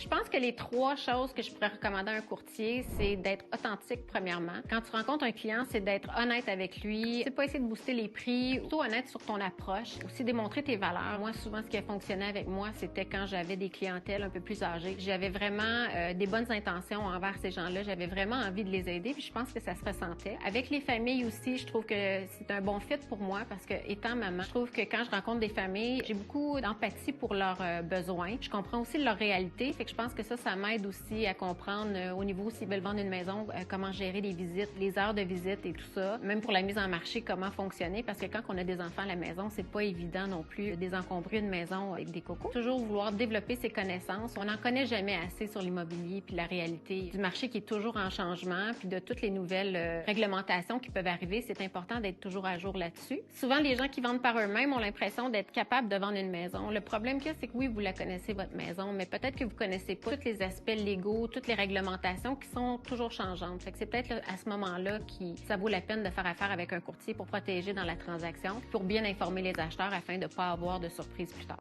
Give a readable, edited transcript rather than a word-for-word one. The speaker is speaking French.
Je pense que les 3 choses que je pourrais recommander à un courtier, c'est d'être authentique premièrement. Quand tu rencontres un client, c'est d'être honnête avec lui. C'est pas essayer de booster les prix, plutôt honnête sur ton approche. Aussi démontrer tes valeurs. Moi, souvent, ce qui a fonctionné avec moi, c'était quand j'avais des clientèles un peu plus âgées. J'avais vraiment des bonnes intentions envers ces gens-là. J'avais vraiment envie de les aider, puis je pense que ça se ressentait. Avec les familles aussi, je trouve que c'est un bon fit pour moi parce que, étant maman, je trouve que quand je rencontre des familles, j'ai beaucoup d'empathie pour leurs besoins. Je comprends aussi leur réalité, fait que je pense que ça m'aide aussi à comprendre au niveau s'ils veulent vendre une maison, comment gérer les visites, les heures de visite et tout ça. Même pour la mise en marché, comment fonctionner, parce que quand on a des enfants à la maison, c'est pas évident non plus de désencombrer une maison avec des cocos. Toujours vouloir développer ses connaissances. On n'en connaît jamais assez sur l'immobilier puis la réalité du marché qui est toujours en changement, puis de toutes les nouvelles réglementations qui peuvent arriver. C'est important d'être toujours à jour là-dessus. Souvent, les gens qui vendent par eux-mêmes ont l'impression d'être capables de vendre une maison. Le problème qu'il y a, c'est que oui, vous la connaissez, votre maison, mais peut-être que vous connaissez pas tous les aspects légaux, toutes les réglementations qui sont toujours changeantes. Fait que c'est peut-être à ce moment-là que ça vaut la peine de faire affaire avec un courtier pour protéger dans la transaction, pour bien informer les acheteurs afin de ne pas avoir de surprise plus tard.